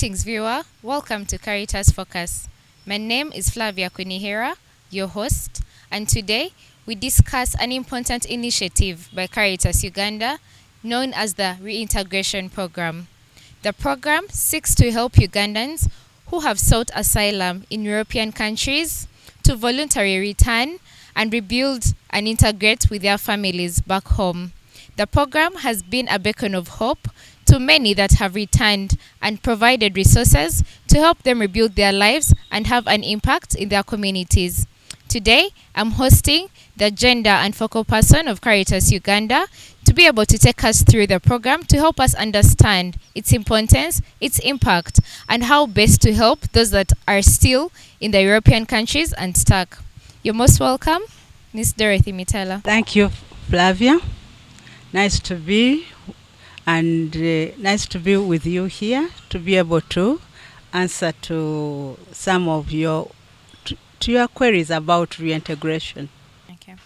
Greetings, viewer. Welcome to CARITAS Focus. My name is Flavia Kunihira, your host, and today we discuss an important initiative by CARITAS Uganda known as the Reintegration Program. The program seeks to help Ugandans who have sought asylum in European countries to voluntarily return and rebuild and integrate with their families back home. The program has been a beacon of hope to many that have returned and provided resources to help them rebuild their lives and have an impact in their communities. Today, I'm hosting the gender and focal person of CARITAS Uganda to be able to take us through the program to help us understand its importance, its impact, and how best to help those that are still in the European countries and stuck. You're most welcome, Ms. Dorothy Mitela. Thank you, Flavia. Nice to be with you here to be able to answer to some of your queries about reintegration. Okay.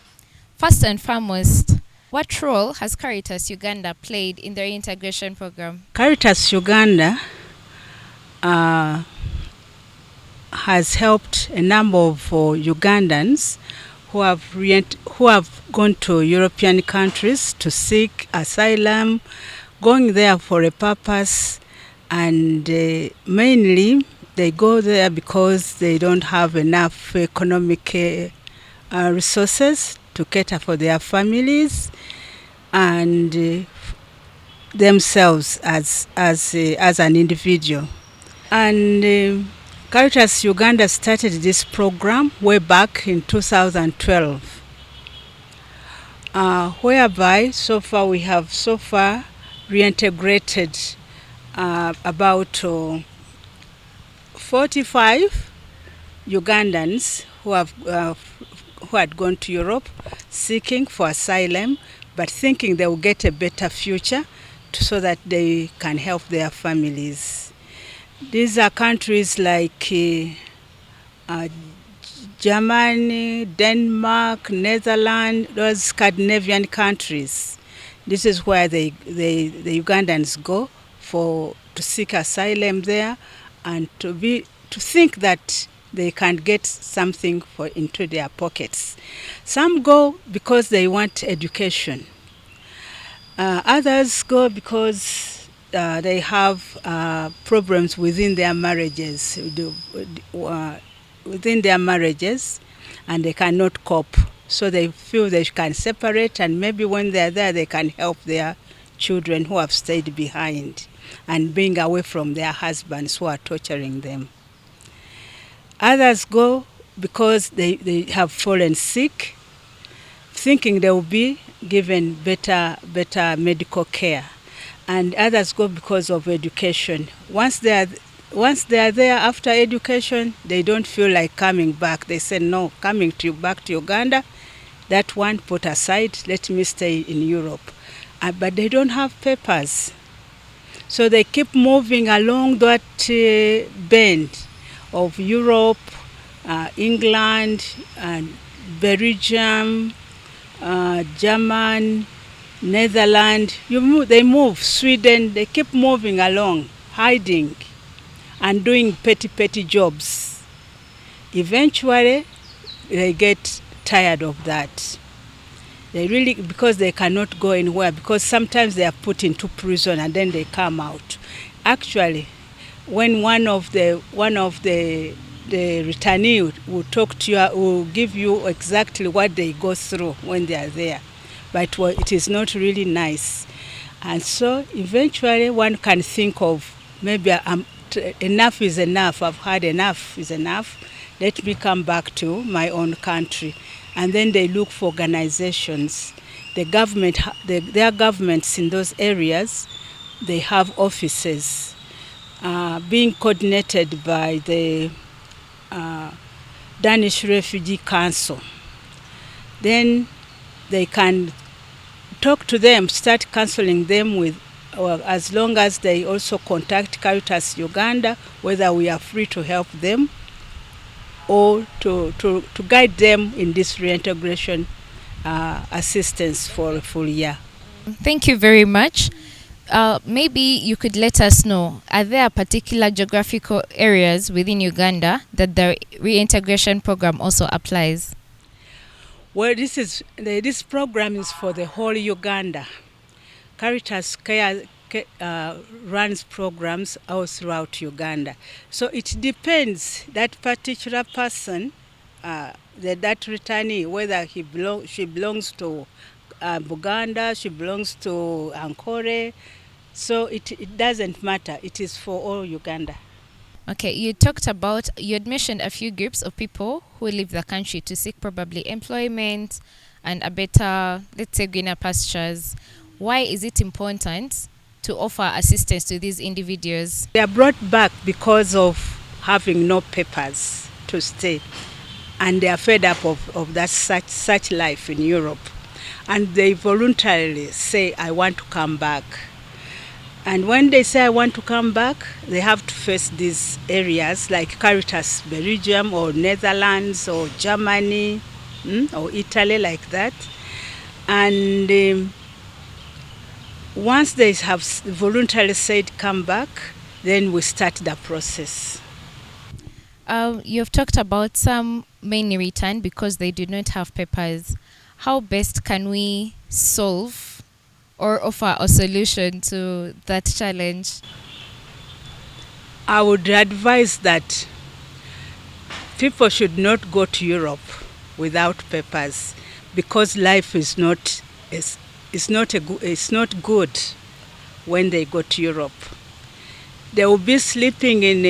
First and foremost, what role has CARITAS Uganda played in the reintegration program? CARITAS Uganda has helped a number of Ugandans who have gone to European countries to seek asylum, going there for a purpose, and mainly they go there because they don't have enough economic resources to cater for their families and themselves as an individual. And CARITAS Uganda started this program way back in 2012, whereby we have reintegrated about 45 Ugandans who had gone to Europe seeking for asylum, but thinking they will get a better future so that they can help their families. These are countries like Germany, Denmark, Netherlands, those Scandinavian countries. This is where the Ugandans go to seek asylum there, and to think that they can get something into their pockets. Some go because they want education. Others go because they have problems within their marriages, and they cannot cope. So they feel they can separate, and maybe when they're there, they can help their children who have stayed behind and being away from their husbands who are torturing them. Others go because they have fallen sick, thinking they will be given better medical care. And others go because of education. Once they are there after education, they don't feel like coming back. They say, no, back to Uganda, that one put aside, let me stay in Europe. But they don't have papers. So they keep moving along that bend of Europe, England, and Belgium, German, Netherlands. They move, Sweden, they keep moving along, hiding and doing petty jobs. Eventually, they get tired of that. Because they cannot go anywhere, because sometimes they are put into prison and then they come out. Actually, when one of the returnee will talk to you, will give you exactly what they go through when they are there. But it is not really nice. And so eventually one can think of, maybe enough is enough, I've had enough is enough, let me come back to my own country. And then they look for organizations. Their governments in those areas, they have offices being coordinated by the Danish Refugee Council. Then they can talk to them, start counseling them as long as they also contact CARITAS Uganda, whether we are free to help them or to guide them in this reintegration assistance for a full year. Thank you very much. maybe you could let us know, are there particular geographical areas within Uganda that the reintegration program also applies? Well, this program is for the whole Uganda. CARITAS runs programs all throughout Uganda. So it depends that particular person, that returnee, whether she belongs to Buganda, she belongs to Ankole. So it doesn't matter. It is for all Uganda. Okay, you had mentioned a few groups of people who leave the country to seek probably employment and a better, let's say, greener pastures. Why is it important to offer assistance to these individuals? They are brought back because of having no papers to stay, and they are fed up of that such life in Europe. And they voluntarily say, I want to come back. And when they say, I want to come back, they have to face these areas like Caritas Belgium or Netherlands or Germany or Italy, like that. And once they have voluntarily said, come back, then we start the process. You've talked about some mainly return because they do not have papers. How best can we solve or offer a solution to that challenge? I would advise that people should not go to Europe without papers, because life is not good when they go to Europe. They will be sleeping in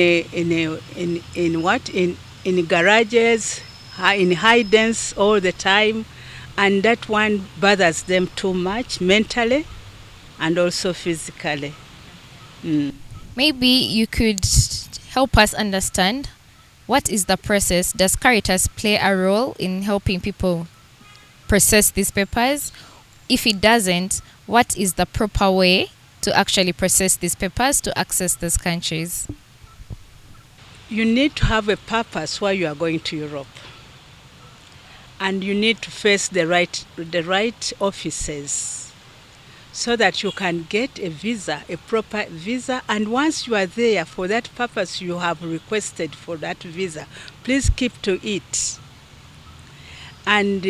garages, in hidings all the time, and that one bothers them too much mentally and also physically. Maybe you could help us understand, what is the process? Does Caritas play a role in helping people process these papers? If it doesn't, what is the proper way to actually process these papers to access these countries? You need to have a purpose why you are going to Europe. And you need to face the right offices so that you can get a visa, a proper visa. And once you are there for that purpose you have requested for that visa, please keep to it. And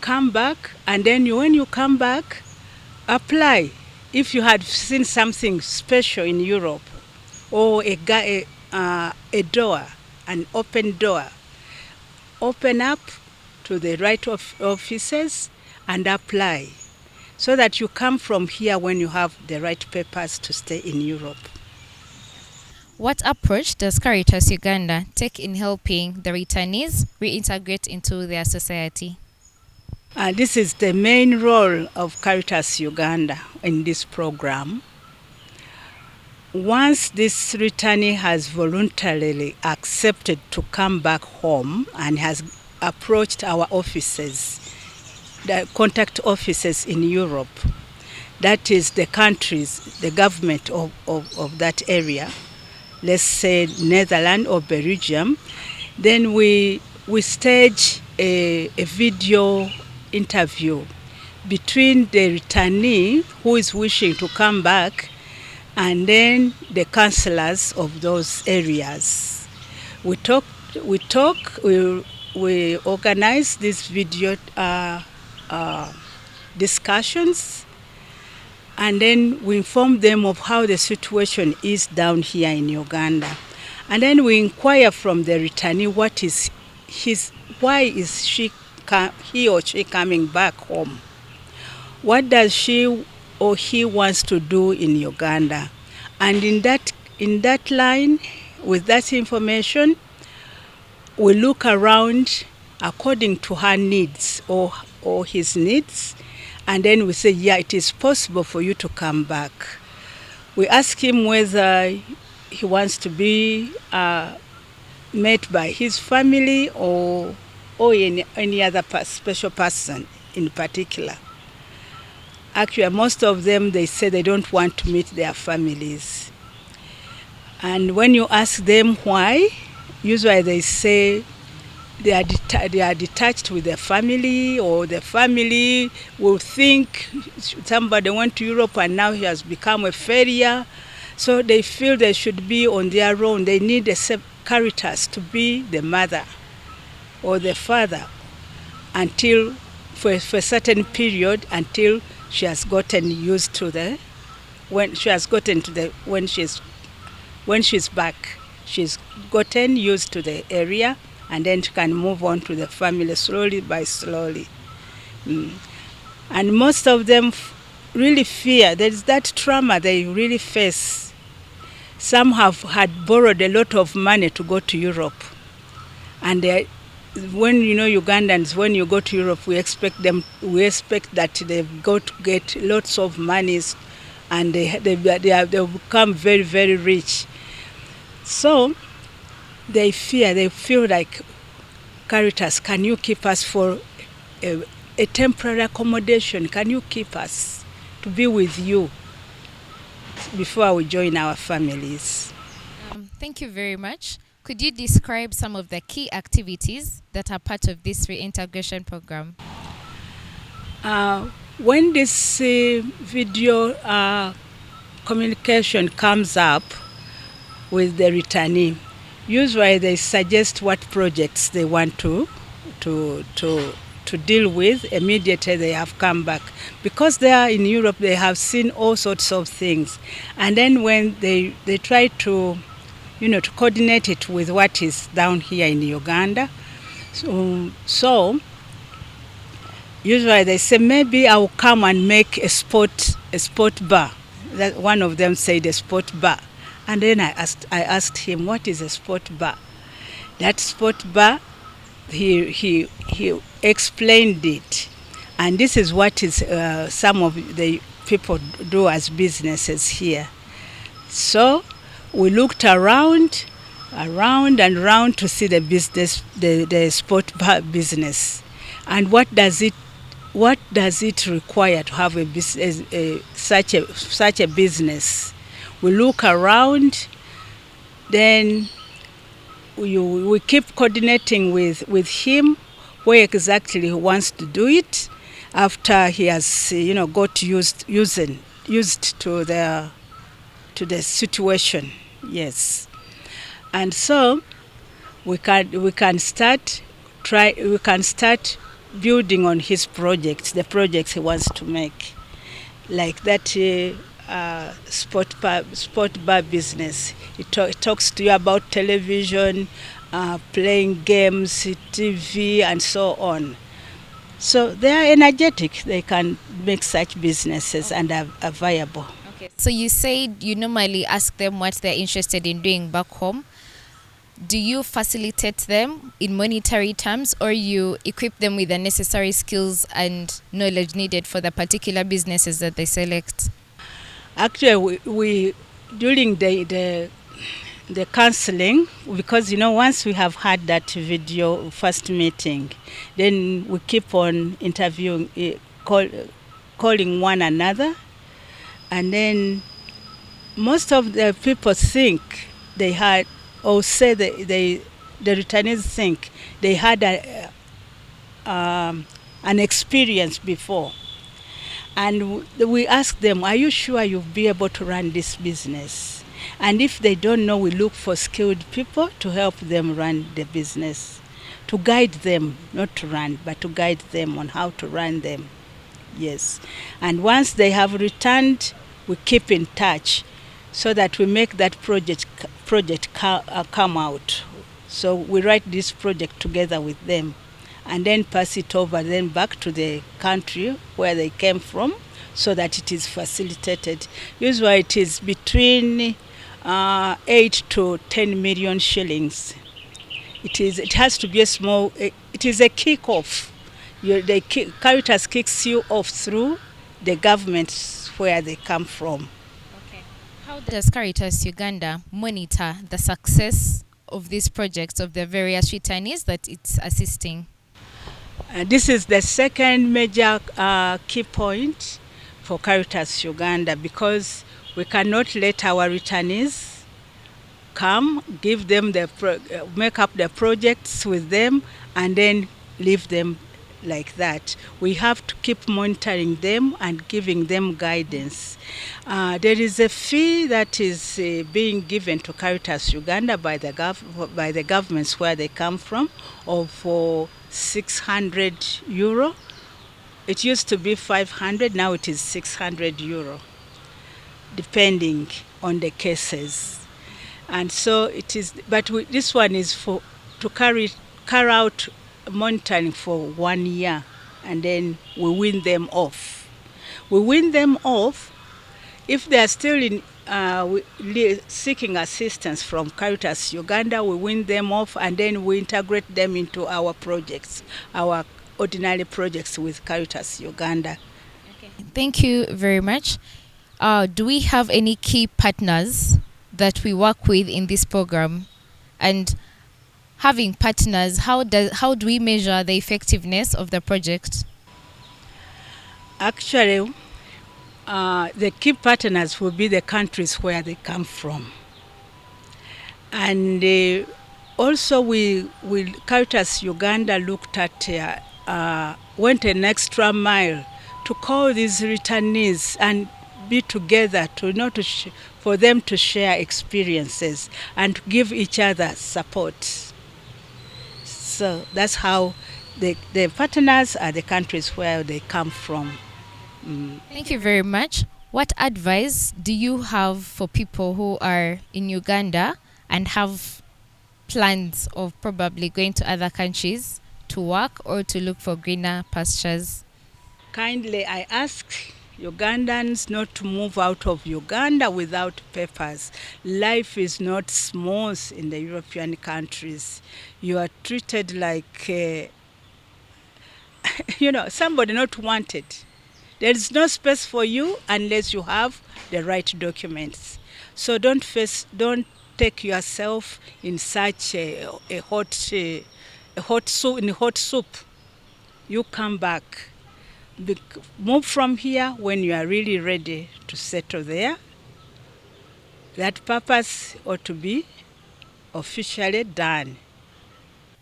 come back, and then when you come back, apply. If you had seen something special in Europe, or a door, an open door, open up to the right offices and apply, so that you come from here when you have the right papers to stay in Europe. What approach does Caritas Uganda take in helping the returnees reintegrate into their society? This is the main role of Caritas Uganda in this program. Once this returnee has voluntarily accepted to come back home and has approached our offices, the contact offices in Europe, that is the countries, the government of that area, let's say Netherlands or Belgium, then we stage a video interview between the returnee who is wishing to come back and then the councillors of those areas. We organize these video discussions, and then we inform them of how the situation is down here in Uganda. And then we inquire from the returnee why is he or she coming back home? What does she or he wants to do in Uganda? And in that line, with that information, we look around according to her needs or his needs, and then we say, yeah, it is possible for you to come back. We ask him whether he wants to be met by his family or any other special person in particular. Actually, most of them, they say they don't want to meet their families. And when you ask them why, usually they say they are detached with their family, or the family will think somebody went to Europe and now he has become a failure. So they feel they should be on their own. They need a Caritas to be the mother or the father until for a certain period, until she has gotten used to when she's back, she's gotten used to the area, and then she can move on to the family slowly by slowly. And most of them really fear. There is that trauma they really face. Some have had borrowed a lot of money to go to Europe, and when Ugandans, when you go to Europe, we expect that they've got to get lots of monies, and they become very, very rich. So they feel like, Caritas, can you keep us for a temporary accommodation? Can you keep us to be with you before we join our families? Thank you very much. Could you describe some of the key activities that are part of this reintegration program? When this video communication comes up with the returnee, usually they suggest what projects they want to deal with immediately they have come back. Because they are in Europe, they have seen all sorts of things. And then when they try to coordinate it with what is down here in Uganda, so usually they say, maybe I will come and make a sport bar. That one of them said a sport bar. And then I asked him, what is a sport bar? That sport bar, he explained it. And this is what is some of the people do as businesses here. So we looked around and around to see the business, the sport bar business. And what does it require to have a business, such a business? We look around, then we keep coordinating with him where exactly he wants to do it after he has got used to the situation. Yes. And so we can start building on his projects, the projects he wants to make, like that sport bar business. It talks to you about television, playing games, TV, and so on. So they are energetic. They can make such businesses and are viable. Okay. So you said you normally ask them what they're interested in doing back home. Do you facilitate them in monetary terms, or you equip them with the necessary skills and knowledge needed for the particular businesses that they select? Actually, we during the counseling, because once we have had that video first meeting, then we keep on interviewing, calling one another, and then most of the people think they had, or say the returnees think they had an experience before. And we ask them, are you sure you'll be able to run this business? And if they don't know, we look for skilled people to help them run the business, to guide them, not to run, but to guide them on how to run them. Yes. And once they have returned, we keep in touch so that we make that project come out. So we write this project together with them, and then pass it over then back to the country where they came from, so that it is facilitated. Usually it is between 8 to 10 million shillings. It has to be a small, it is a kick-off. Caritas kicks you off through the government where they come from. Okay. How does Caritas Uganda monitor the success of these projects of the various returnees that it's assisting? This is the second major key point for Caritas Uganda, because we cannot let our returnees come, give them make up the projects with them, and then leave them like that. We have to keep monitoring them and giving them guidance. There is a fee that is being given to CARITAS Uganda by the governments where they come from of 600 euro. It used to be 500, now it is 600 euro, depending on the cases. And so it is, but this one is to carry out monitoring for 1 year, and then we win them off. We win them off if they are still seeking assistance from CARITAS Uganda. We win them off, and then we integrate them into our projects, our ordinary projects with CARITAS Uganda. Okay. Thank you very much. Do we have any key partners that we work with in this program? And having partners, how do we measure the effectiveness of the project? Actually, the key partners will be the countries where they come from. And also CARITAS Uganda looked at, went an extra mile to call these returnees and be together for them to share experiences and to give each other support. So that's how the partners are the countries where they come from. Thank you very much. What advice do you have for people who are in Uganda and have plans of probably going to other countries to work or to look for greener pastures? Kindly, I ask Ugandans not to move out of Uganda without papers. Life is not smooth in the European countries. You are treated like, somebody not wanted. There is no space for you unless you have the right documents. So don't take yourself in such a hot soup. You come back. Move from here when you are really ready to settle there. That purpose ought to be officially done.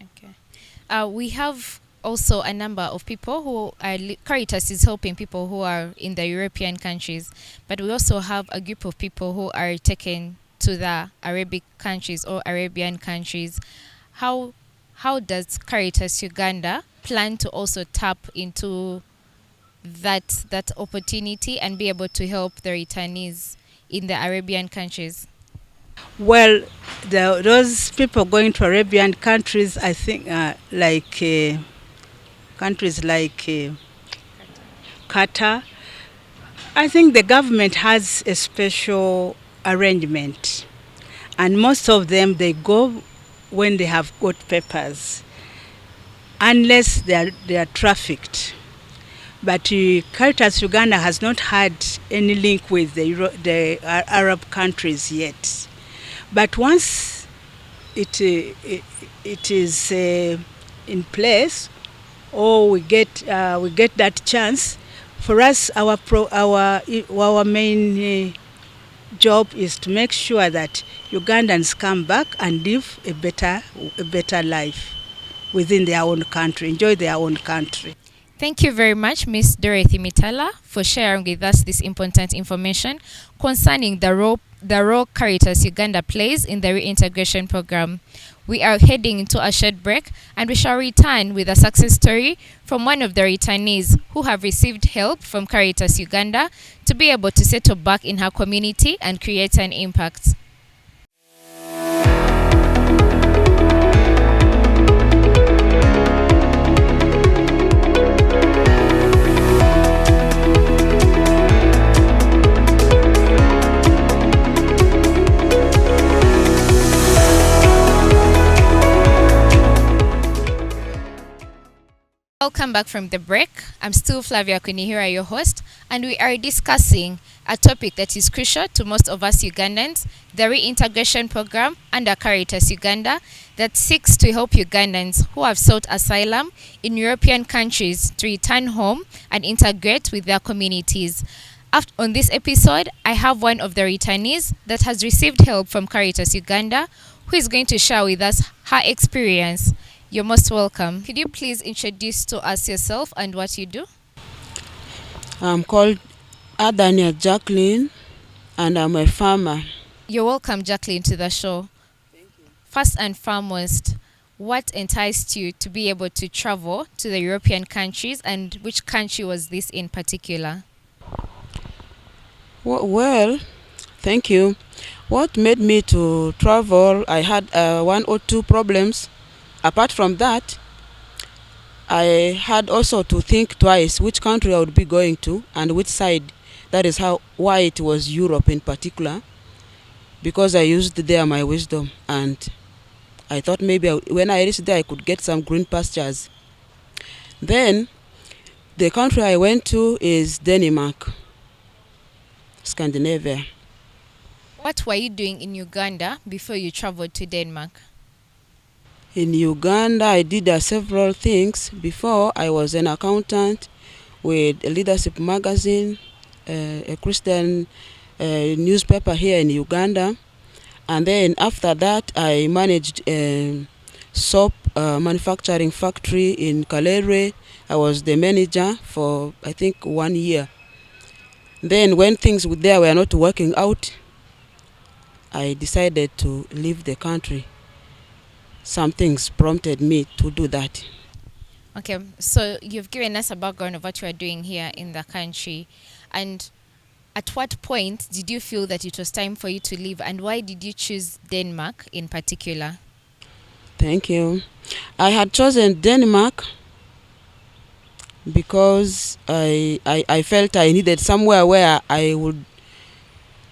Okay. We have also a number of people who are CARITAS is helping people who are in the European countries, but we also have a group of people who are taken to the Arabic countries or Arabian countries. How does CARITAS Uganda plan to also tap into that opportunity and be able to help the returnees in the Arabian countries? Well, those people going to Arabian countries, I think, countries like Qatar, I think the government has a special arrangement, and most of them, they go when they have got papers, unless they are trafficked. But CARITAS Uganda has not had any link with the Arab countries yet. But once it is in place, or we get that chance, for us, our main job is to make sure that Ugandans come back and live a better life within their own country, enjoy their own country. Thank you very much, Ms. Dorothy Mitala, for sharing with us this important information concerning the role CARITAS Uganda plays in the reintegration program. We are heading into a short break, and we shall return with a success story from one of the returnees who have received help from CARITAS Uganda to be able to settle back in her community and create an impact. Welcome back from the break. I'm still Flavia Kunihira, your host, and we are discussing a topic that is crucial to most of us Ugandans, the reintegration program under CARITAS Uganda that seeks to help Ugandans who have sought asylum in European countries to return home and integrate with their communities. On this episode, I have one of the returnees that has received help from CARITAS Uganda who is going to share with us her experience. You're most welcome. Could you please introduce to us yourself and what you do? I'm called Adania Jacqueline and I'm a farmer. You're welcome, Jacqueline, to the show. First and foremost, what enticed you to be able to travel to the European countries, and which country was this in particular? Well, thank you. What made me to travel, I had one or two problems. Apart from that, I had also to think twice which country I would be going to and which side. That is why it was Europe in particular, because I used there my wisdom and I thought maybe when I reached there I could get some green pastures. Then the country I went to is Denmark, Scandinavia. What were you doing in Uganda before you traveled to Denmark? In Uganda, I did several things. Before, I was an accountant with a leadership magazine, a Christian newspaper here in Uganda. And then after that, I managed a soap manufacturing factory in Kalere. I was the manager for, I think, 1 year. Then when things there were not working out, I decided to leave the country. Some things prompted me to do that. Okay, so you've given us a background of what you are doing here in the country. And at what point did you feel that it was time for you to leave, and why did you choose Denmark in particular? Thank you. I had chosen Denmark because I felt I needed somewhere where I would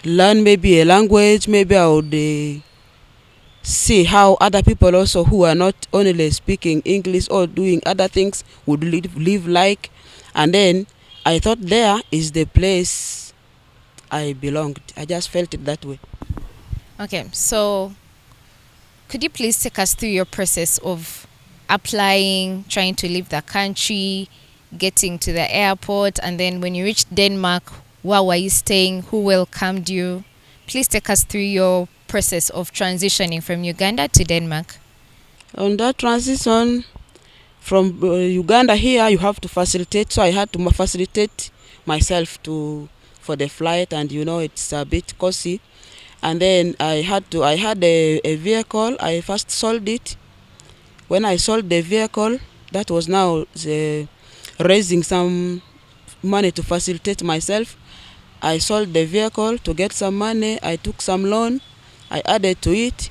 learn maybe a language, maybe I would see how other people also who are not only speaking English or doing other things would live like. And then I thought there is the place I belonged. I just felt it that way. Okay, so could you please take us through your process of applying, trying to leave the country, getting to the airport, and then when you reached Denmark, where were you staying? Who welcomed you? Please take us through your process of transitioning from Uganda to Denmark. On that transition from Uganda here, you have to facilitate. So I had to facilitate myself for the flight, and it's a bit costly. And then I had a vehicle. I first sold it. When I sold the vehicle, that was now raising some money to facilitate myself. I sold the vehicle to get some money. I took some loan. I added to it.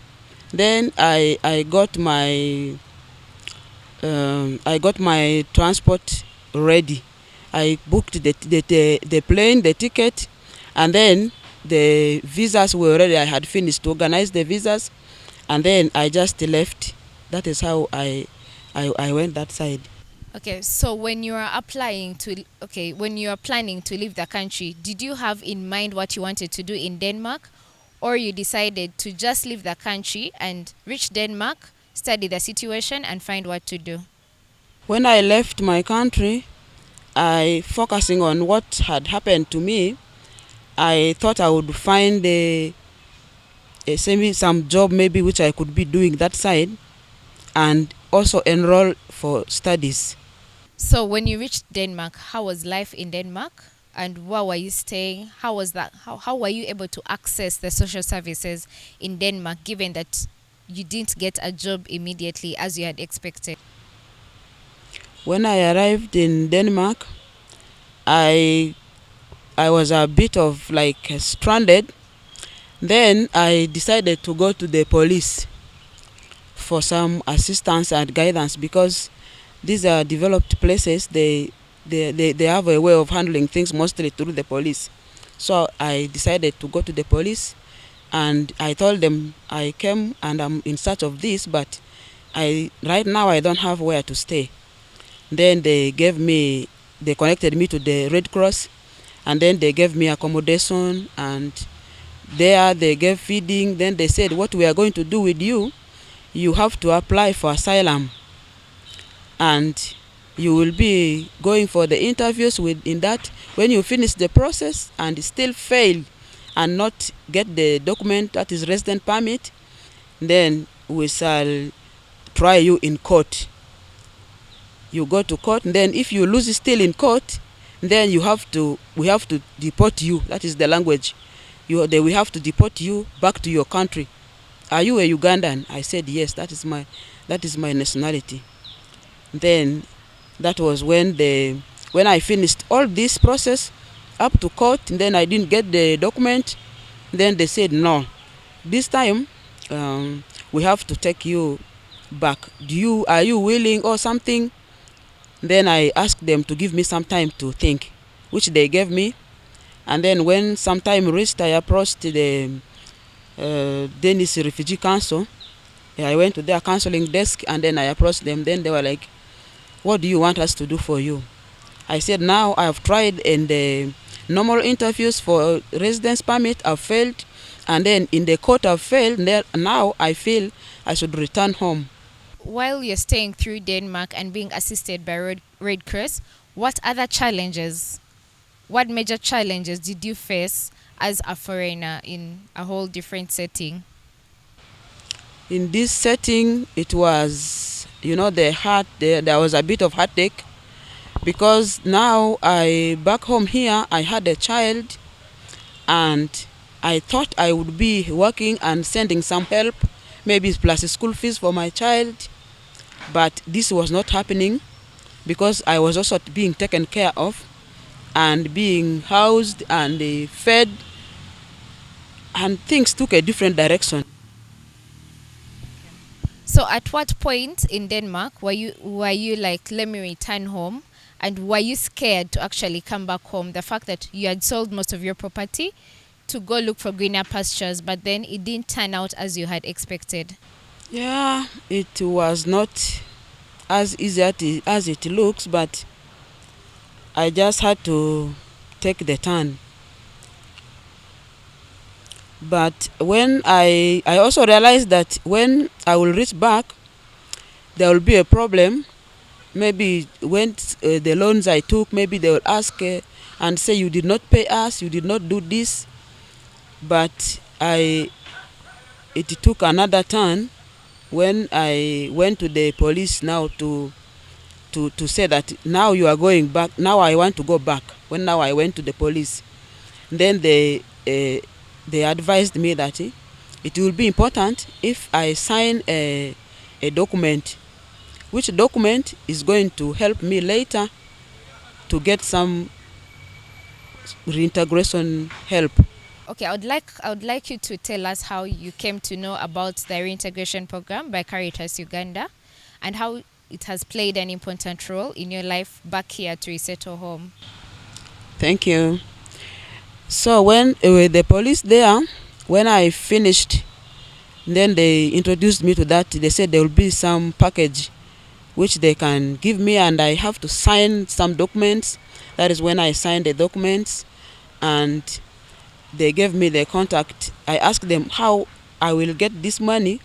Then I got my transport ready. I booked the plane, the ticket, and then the visas were ready. I had finished to organize the visas, and then I just left. That is how I went that side. Okay, so when you are when you are planning to leave the country, did you have in mind what you wanted to do in Denmark, or you decided to just leave the country and reach Denmark, study the situation, and find what to do? When I left my country, I focusing on what had happened to me. I thought I would find some job maybe which I could be doing that side, and also enroll for studies. So when you reached Denmark, how was life in Denmark? And where were you staying? How was that? How were you able to access the social services in Denmark, given that you didn't get a job immediately as you had expected? When I arrived in Denmark, I was a bit of like stranded. Then I decided to go to the police for some assistance and guidance, because these are developed places. They have a way of handling things mostly through the police. So I decided to go to the police, and I told them I came and I'm in search of this, but right now I don't have where to stay. Then they connected me to the Red Cross, and then they gave me accommodation, and there they gave feeding. Then they said, what we are going to do with you, you have to apply for asylum. And you will be going for the interviews within that. When you finish the process and still fail and not get the document, that is resident permit, then we shall try you in court. You go to court, and then if you lose still in court, then we have to deport you. That is the language. We have to deport you back to your country. Are you a Ugandan? I said yes, that is my nationality. Then that was when I finished all this process up to court, and then I didn't get the document. Then they said no, this time we have to take you back. Are you willing or something? Then I asked them to give me some time to think, which they gave me. And then when some time reached, I approached the Danish Refugee Council. I went to their counseling desk, and then I approached them. Then they were like, what do you want us to do for you? I said, now I have tried in the normal interviews for residence permit, I've failed. And then in the court I've failed. Now I feel I should return home. While you're staying through Denmark and being assisted by Red Cross, what major challenges did you face as a foreigner in a whole different setting? In this setting, it was, there was a bit of heartache, because now back home here, I had a child, and I thought I would be working and sending some help, maybe plus school fees for my child. But this was not happening, because I was also being taken care of and being housed and fed, and things took a different direction. So at what point in Denmark were you like, let me return home? And were you scared to actually come back home? The fact that you had sold most of your property to go look for greener pastures, but then it didn't turn out as you had expected. Yeah, it was not as easy as it looks, but I just had to take the turn. But when I also realized that when I will reach back, there will be a problem. Maybe when the loans I took, maybe they will ask and say, you did not pay us, you did not do this. But it took another turn when I went to the police now to say that now you are going back. Now I want to go back. Now I went to the police, then they advised me that it will be important if I sign a document, which document is going to help me later to get some reintegration help. Okay, I would like you to tell us how you came to know about the reintegration program by CARITAS Uganda, and how it has played an important role in your life back here to resettle home. Thank you. So when with the police there, when I finished, then they introduced me to that. They said there will be some package which they can give me, and I have to sign some documents. That is when I signed the documents, and they gave me the contact. I asked them how I will get this money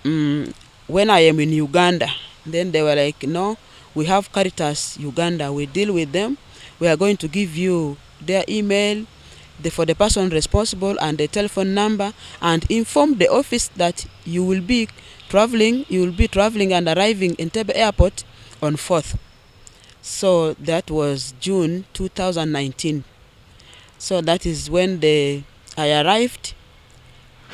when I am in Uganda. Then they were like, no, we have Caritas Uganda, we deal with them. We are going to give you their email for the person responsible and the telephone number, and inform the office that you will be traveling and arriving in Entebbe Airport on 4th. So that was June 2019. So that is when I arrived.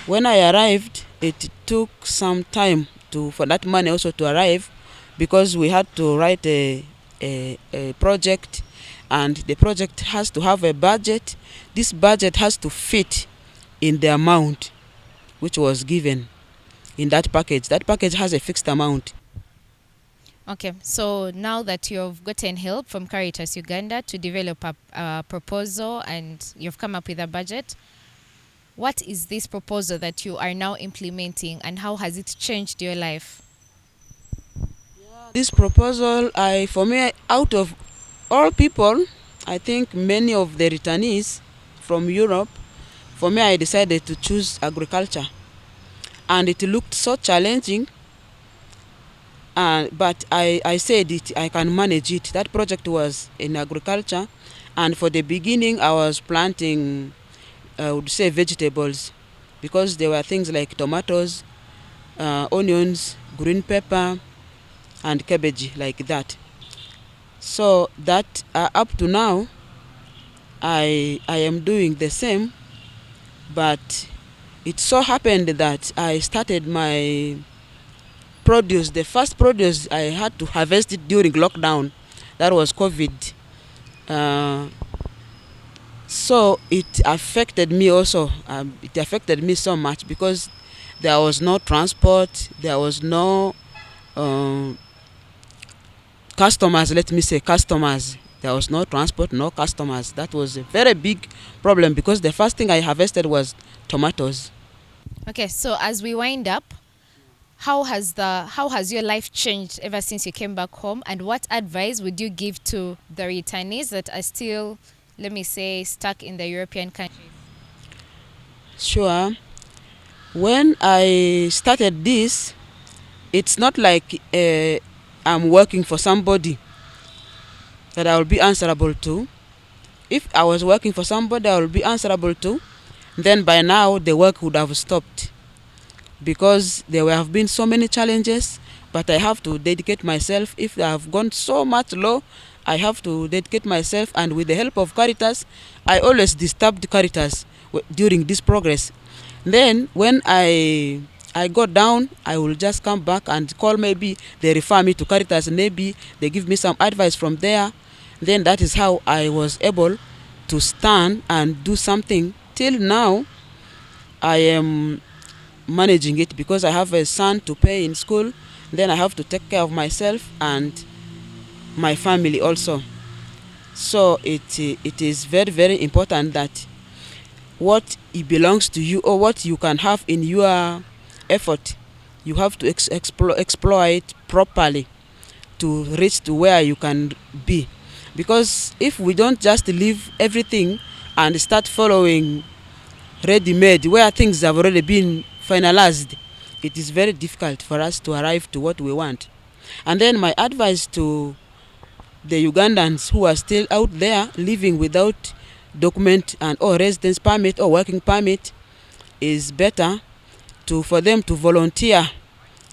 When I arrived, it took some time for that money also to arrive, because we had to write a project, and the project has to have a budget. This budget has to fit in the amount which was given in that package. That package has a fixed amount. Okay, so now that you've gotten help from Caritas Uganda to develop a proposal and you've come up with a budget, what is this proposal that you are now implementing, and how has it changed your life? This proposal, for me, out of all people, I think many of the returnees from Europe, for me, I decided to choose agriculture. And it looked so challenging, But I said I can manage it. That project was in agriculture, and for the beginning I was planting, I would say, vegetables, because there were things like tomatoes, onions, green pepper, and cabbage, like that. So that up to now, I am doing the same, but it so happened that I started my produce. The first produce I had to harvest it during lockdown. That was COVID. Uh, so it affected me also. It affected me so much because there was no transport, there was no customers. Let me say customers. There was no transport, no customers. That was a very big problem because the first thing I harvested was tomatoes. Okay, so as we wind up, how has your life changed ever since you came back home, and what advice would you give to the returnees that are still, let me say, stuck in the European countries? Sure. When I started this, it's not like I'm working for somebody that I will be answerable to. If I was working for somebody I will be answerable to, then by now the work would have stopped, because there have been so many challenges. But I have to dedicate myself. If I have gone so much low, I have to dedicate myself, and with the help of Caritas, I always disturbed Caritas during this progress. Then when I go down, I will just come back and call. Maybe they refer me to Caritas, maybe they give me some advice from there. Then that is how I was able to stand and do something. Till now I am managing it because I have a son to pay in school. Then I have to take care of myself and my family also. So it is very, very important that what it belongs to you, or what you can have in your effort, you have to exploit properly to reach to where you can be. Because if we don't just leave everything and start following ready-made where things have already been finalized, it is very difficult for us to arrive to what we want. And then my advice to the Ugandans who are still out there living without document and or residence permit or working permit is better for them to volunteer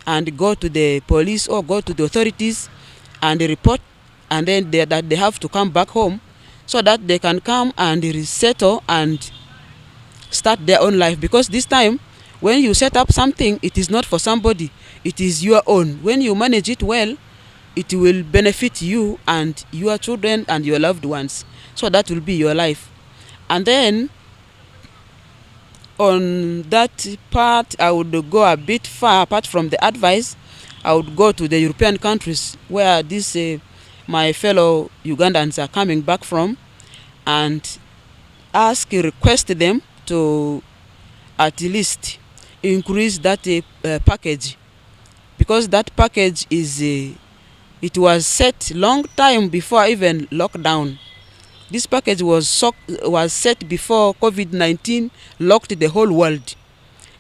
and go to the police or go to the authorities and report, and then that they have to come back home so that they can come and resettle and start their own life. Because this time when you set up something, it is not for somebody, it is your own. When you manage it well, it will benefit you and your children and your loved ones. So that will be your life. And then on that part, I would go a bit far. Apart from the advice, I would go to the European countries where this my fellow Ugandans are coming back from, and request them to at least increase that package, because that package is it was set long time before even lockdown. This package was set before COVID-19 locked the whole world.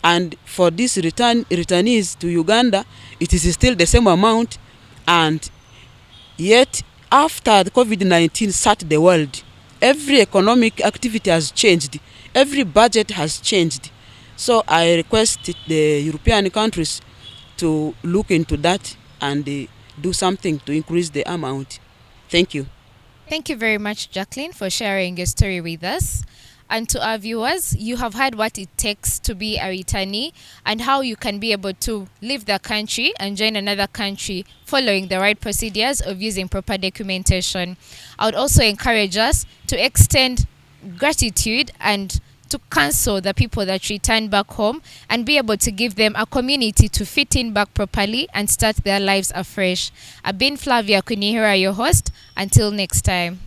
And for these returnees to Uganda, it is still the same amount. And yet, after the COVID-19 shut the world, every economic activity has changed. Every budget has changed. So I request the European countries to look into that and do something to increase the amount. Thank you. Thank you very much, Jacqueline, for sharing your story with us. And to our viewers, you have heard what it takes to be a returnee and how you can be able to leave the country and join another country following the right procedures of using proper documentation. I would also encourage us to extend gratitude and to counsel the people that return back home and be able to give them a community to fit in back properly and start their lives afresh. I've been Flavia Kunihira, your host. Until next time.